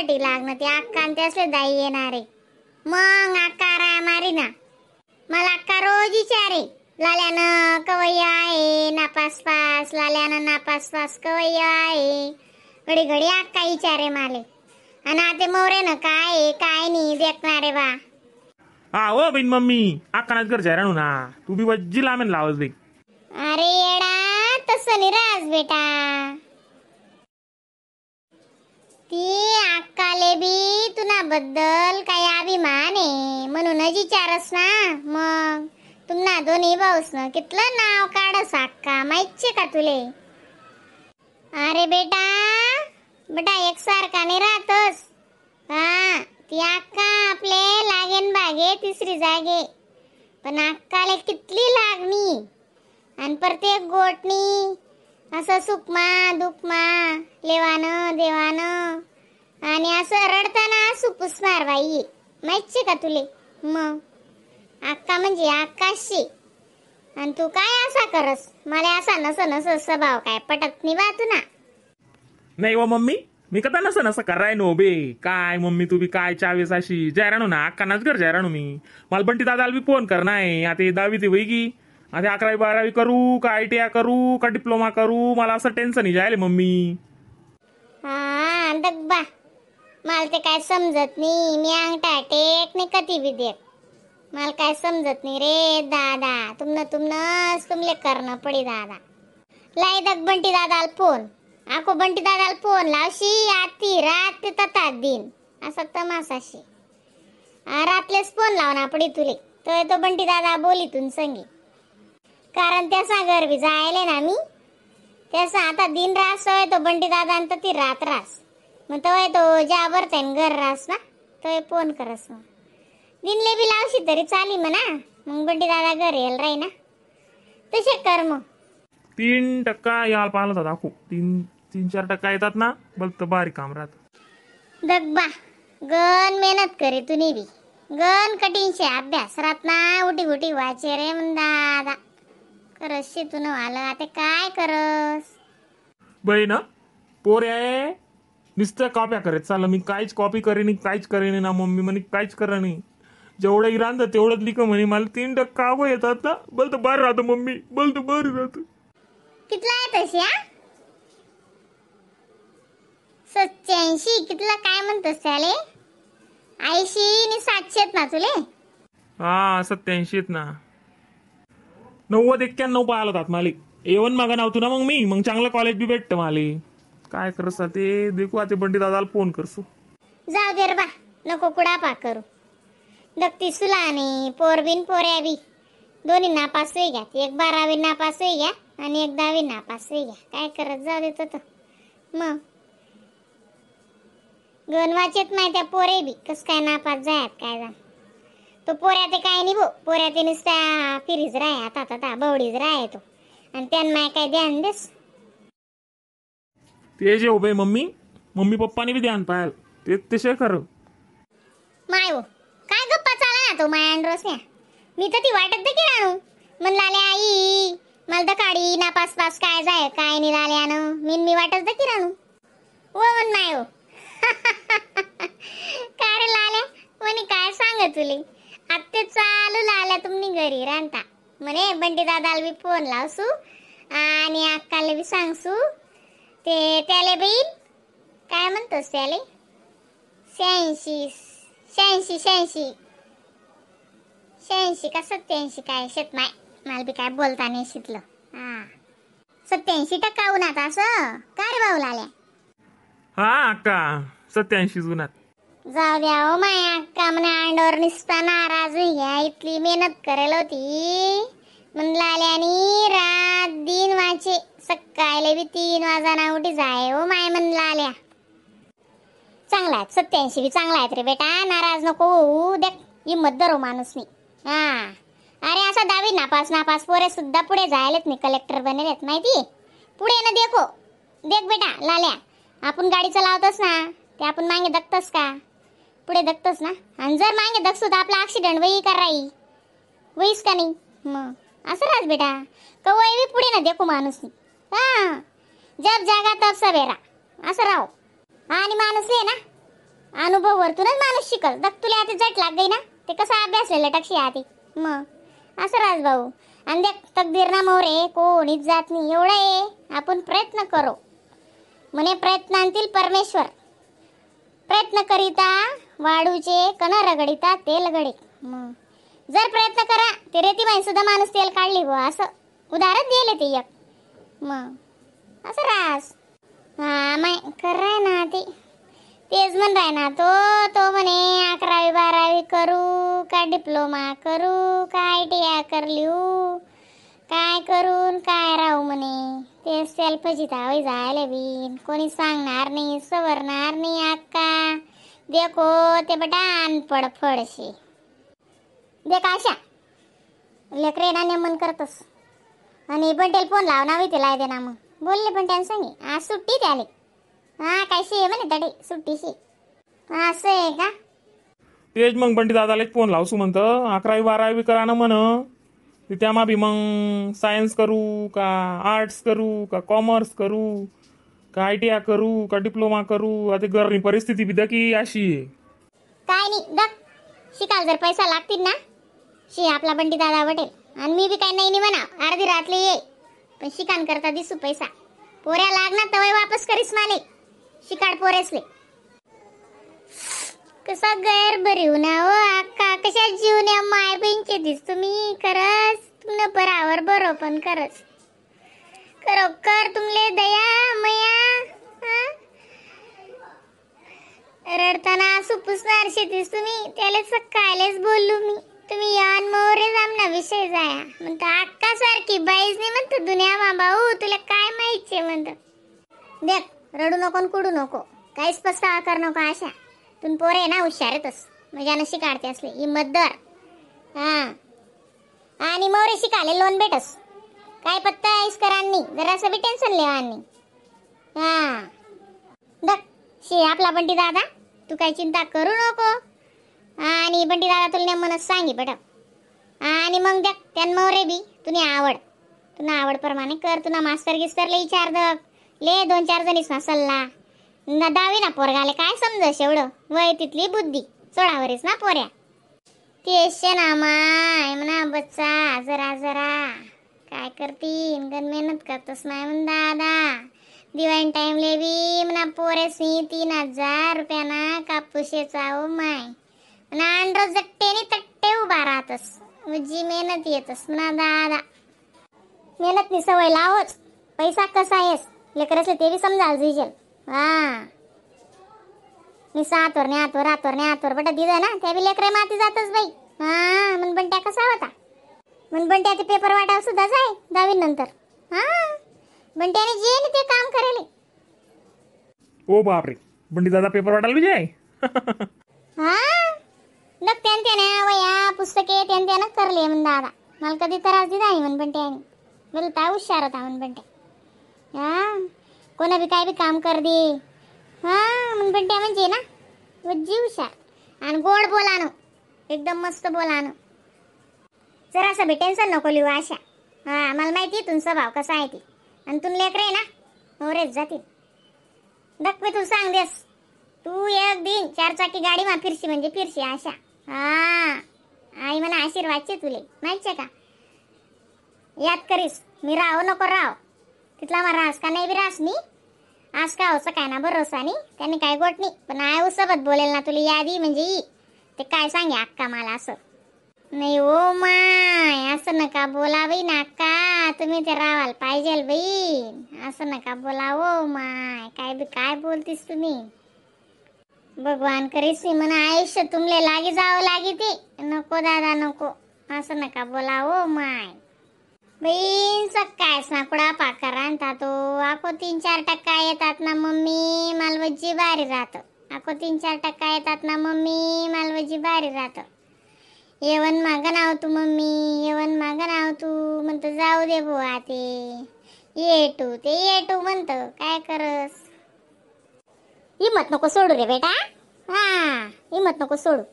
कशासाठी लागणं ते अक्का आणि त्यासले दाई येणारे मग अक्का राय मारी ना मला अक्का रोज विचारे लाल्यानं कवय्या आहे नापास पास लाल्यानं नापास पास कवय्या आहे घडी घडी अक्का विचारे माले आणि आता मोरे ना काय नाही देखणारे बा हा ओ बिन मम्मी अक्कानाच घर जायराणू ना तू बी वज्जी लामेन लावस बे अरे येडा तसं नाही राज बेटा ती अक्काले बी तुना बद्दल काही अभिमान आहे म्हणूनच विचारस ना मग तुम्हा दोन्ही भाऊस ना कितलं नाव काढस अक्का माहितचे का तुले अरे बेटा बेटा एकसारखा नाही राहतस हा ती अक्का आपले लागेन बागे तिसरी जागे पण अक्काले कितली लागणी आणि प्रत्येक गोटनी असं सुखमा दुखमा लेवानं देवानं आणि असं रडताना सुपूस मारवाई माहितचे का तुले मग अक्का म्हणजे आकाशशी आणि तू काय असा करस मला असा नस स्वभाव काय पटत नाही बा तुना नाही व मम्मी मी कदा नसं कराय नो बे काय मम्मी तू बी काय चावेस अशी जायराणू ना अक्कानाच घर जायराणू मी मला बंटी दादाला बी फोन करणार आता 10वी ते वही की आता 11वी 12वी करू का ITI करू का डिप्लोमा करू मला असं टेन्शन ही जायले मम्मी हा दग्बा मला ते काय समजत नाही मी अंगठा टेक नाही कधी बी देख मला काय समजत नाही रे दादा तुमले करणं पडी दादा लाई दग बंटी दादाला फोन आको बंटी दादाला फोन लावशी आती रात ते ततात दिन असा तमासाशी रातलेच फोन लावना पडी तुले तो बंटी दादा बोलीतून संगी कारण त्याचा घर बी जायले ना मी त्याचा आता दिन रास होय तो बंटी दादा आणि ती रात रास मग तो ज्यावर त्यान घर रास ना तो फोन करस मग दिनले बी लावशी तरी चाली म्हणा मग बंटी दादा घर येईल राही ना तसे कर मग 3% याल पाहिलं तर दाखवू 3-4% येतात ना बघ तर बारीक काम राहत दग्बा गन मेहनत करे तुनी बी गन कठीणशे अभ्यास राहत ना उठी वाचे रे म्हण दादा करस तू आलं आता काय करस बहीण पोर आहे नुसतं कॉप्या करत चाल मी काहीच कॉपी करेनी काहीच करेनी ना मम्मी म्हणे काहीच करेनी जेवढं इरांद तेवढंच लिख म्हणे मला 3% आवं येतात ना बोलतो बाहेर राहतो मम्मी बोलतो बाहेर राहतो कितला आहे तशी 87 कितला काय म्हणतोस त्याले 80 आणि 700 ना तुले हा 87 ना 90-91 पाहिलं तात मालिक A1 मागा नव्हतो ना मग चांगलं कॉलेज बी भेटतं माले काय करस ते देखू आता बंटी दादाला फोन करसू जाऊ दे रे बा नको कुडा पा करू दक्ती सुलानी पोरबिन पोऱ्या बी दोन्ही नापास होई घ्या एक 12वी नापास होई घ्या आणि एक 10वी नापास होई घ्या काय करत जाऊ देत होतं मग गण वाचत नाही त्या पोरे बी कस काय नापास जायत काय जा तो पोऱ्या ते काय नाही भो पोऱ्या ते नुसत्या फिरीज राय आता बवडीच राय तो आणि त्यान माय काय ध्यान देस ते जे उभे मम्मी पप्पाने बी ध्यान पाहाल ते तसे खरं माय हो काय गप्पा चाला ना तो माय अंड्रोस मी तर ती वाटत की राणू म्हणलाले आई मला तर काढी नापास पास काय जाय काय नाही लाल्यानं मी वाटत की राणू हो म्हण माय हो काय रे लाल्या म्हणे काय सांग तुले आत्ते चालू लाल्या तुम्ही घरी रांता म्हणे बंटी दादाला बी फोन लावसू आणि अक्काला बी सांगसू ते त्याले बी काय म्हणतोस त्याले 86 का 87 काय शेत माय मला बी काय बोलता नाही शिकलं हा 87% उन्हात असं काय रे भाऊ लाल्या हा अक्का 87 जुनात जाऊ द्या हो माय अक्का म्हणे अंडोर निसता नाराज घ्या इतली मेहनत करेल होती म्हणलाल्यानी रात दिन वाचे सकाळले बी 3 वाजाना उठी जाय हो माय म्हणलाल्या चांगला आहे 87 बी चांगला आहे रे बेटा नाराज नको होऊ देख हिम्मत धरो माणूस मी हा अरे असं 10वी नापास पोरे सुद्धा पुढे जायलेत नाही कलेक्टर बनेलेत माहिती पुढे ना देख बेटा लाल्या आपण गाडी चालवतोस ना ते आपण मागे दखतस का पुढे दखतस ना आणि जर मागे दखसू तर आपला ऍक्सिडेंट वही कराई वहीच का नाही मग असं राहत बेटा कवय बी पुढे ना देखो माणूस हा जब जागा तब सवेरा असं राहो आणि माणूस आहे ना अनुभव वरतूनच माणूस शिकल. दक तुला आता जट लाग गई ना, ते कसा अभ्यासलेला टक्षी आती मग असं राजभाऊ. आणि देख तकदीर ना मोरे कोणीच जात नाही, एवढं आहे आपण प्रयत्न करो. म्हणे प्रयत्नांतील परमेश्वर. प्रयत्न करिता वाढूचे कण रगडिता तेल गडे. मग जर प्रयत्न करा ते रेती माई सुद्धा माणूस तेल काढली बुवा, असं उदाहरण दिले ते एक. मग असं रास. हा माय कराय ना ते तेच म्हण राय ना तो म्हणे 11वी 12वी करू का डिप्लोमा करू का ITI कर लिहू, काय करून काय राहू म्हणे. ते सेल्फची धावी जायला बी कोणी सांगणार नाही, सवरणार नाही. अक्का देखो ते बेटा अनपड फडशे. देख आशा लेकरे ना नेमन करतस. आणि बंटेल फोन लावणार ते लाय दे ना. मग बोलले पण त्यानं सांगे आज सुट्टी त्याले. हा काय शे म्हणे तडे सुट्टी शे. असं आहे का? तेच मग बंटी दादाला फोन लावसू म्हणतं. 11वी 12वी करा ना म्हण. त्यामा बी मग सायन्स करू का आर्ट्स करू का कॉमर्स करू का ITI करू का डिप्लोमा करू. आता घरनी परिस्थिती बी दकी अशी आहे. काय नाही दक शिकाल जर पैसा लागतील ना शी आपला बंटी दादा वटेल. आणि मी बी काय नाही म्हणा अर्धी रातली ये, पण शिकान करता दिसू पैसा. पोऱ्या लागणार तवय वापस करीस माले शिकाड पोरेसले. कसा गैर बरी ना हो अक्का, कशा जीवन्या माय बहिणचे दिस तुम्ही. खरंच तुमने बराबर बरो पण खरंच खरोखर तुमले दया मया. रडताना असू पुसणार शेतीस तुम्ही. त्याला सकाळीच बोललो मी. तुम्ही यान मोरे जामना विषय जाया म्हणतो अक्का सारखी बाईच नाही म्हणतो दुनिया मा भाऊ. तुला काय माहितीये म्हणतो. देख रडू नको आणि कुडू नको, काहीच पस्तावा कर नको आशा. तुम पोरे ना हुशारतस म्हणजे शिकाडते असले हिम्मतदार. हा आणि मोरे शिकाले लोन भेटस. काय पत्ता इसकरांनी जरासं बी टेन्शन लेवानी. हा दक शे आपला बंटी दादा तू काही चिंता करू नको. आणि बंटी दादा तुला नेमनच सांगी बेटा. आणि मग देख त्यान मोरे बी तुनी आवड तुला आवड प्रमाणे कर. तुला मास्तर गिस्तरले विचार दक ले 2-4 जणीस ना सल्ला ना दावी ना पोरगाले काय समजस एवढं वय तिथली बुद्धी सोडावरीस ना पोऱ्या. तेच ना माय म्हणा बच्चा जरा जरा काय करतीन गण मेहनत करतस नाही म्हण दादा. दिवाळी टाइमले बी म्हणा पोरेसनी 3000 रुपयाना कापूसेचा ओ माय. म्हणा जट्टेनी तट्टे उभा राहतस जी मेहनत येतस म्हणा दादा. मेहनतनी सवय लावच पैसा कसा आहेस लेकरसले ते बी समजाल जुजल. हा मी सातवर आतवर बटा दिलं ना त्या बी लेकरे माती जातच बाई. हा मन बंट्या कसा होता मन बंट्याचे पेपर वाटाव सुद्धा जाय 10वी नंतर. हा बंट्याने जे नाही ते काम करेले. ओ बापरे बंटी दादा पेपर वाटायला बी जाय. हा लग त्याने वया पुस्तके त्यानं करले म्हण दादा. मला कधी त्रास दिला नाही म्हण बंट्याने. बोलता हुशार होता म्हण बंट्या. हा कोणा बी काय बी काम कर दे. हा म्हण बंट्या म्हणजे ना वज्जी हुशार आणि गोड बोलानो एकदम मस्त बोलानो. जरासं बी टेन्शन नको लिहू आशा. हा मला माहिती आहे तुमचा भाव कसा आहे ती. आणि तुम लेकरे ना नवरेच जातील. दक मी तू सांग देस तू एक दिन 4 चाकी गाडी मा फिरशी म्हणजे फिरशी आशा. हा आई मला आशीर्वादचे तुले माहितीये का. याद करीस मी राहो नको राहो तिथला मा रास का नाही बी रास मी आज का होतं काय ना भरोसा नाही त्यांनी काय गोट नाही. पण आय सोबत बोलेल ना तुला यादी म्हणजे ते काय सांगे अक्का मला असं नाही ओ माय. असं नका बोला बाई नाका तुम्ही ते रावाल पाहिजेल बाई. असं नका बोला ओ माय. काय बोलतीस तुम्ही. भगवान करीस म्हणा आयुष्य तुमले लागी जावं लागी ते. नको दादा नको असं नका बोला ओ माय. बाई सकाळच ना कुडा पाकर आणता तो. आको 3-4% येतात ना मम्मी मालवजी भारी राहत. आको 3-4% येतात ना मम्मी मालवजी भारी राहत. येवन मागं नाव तू मम्मी येवन मागं नाव तू म्हणतो जाऊ दे बुवा ते येटू म्हणतं काय करस. हिम्मत नको सोडू रे बेटा. हा हिम्मत नको सोडू.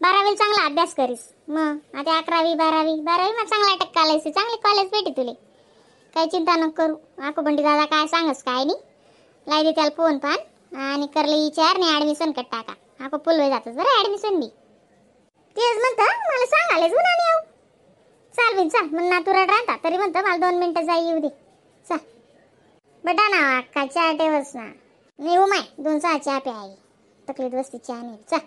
12वी चांगला अभ्यास करीस. मग आता 11वी 12वी मग चांगला टक्का आलायस चांगले कॉलेज भेटी तुले. काही चिंता नको करू. आको बंटी दादा काय सांगस काय नाही. लाई दे त्याला फोन पान आणि करले विचार नाही ॲडमिशन कट टाका. आपण पुलवे जातच बरं ऍडमिशन बी तेच म्हणतं मला सांगालेच म्हणा नाही येऊ चाल बिन चाल मग नातुराड राहता तरी म्हणतं मला 2 मिनिटं जाई येऊ दे चाल बटा ना अक्का चहा ठेवस ना नाही हो माय 2 सहा चहा प्याय तकलीफ वस्ती चहा नाही चाल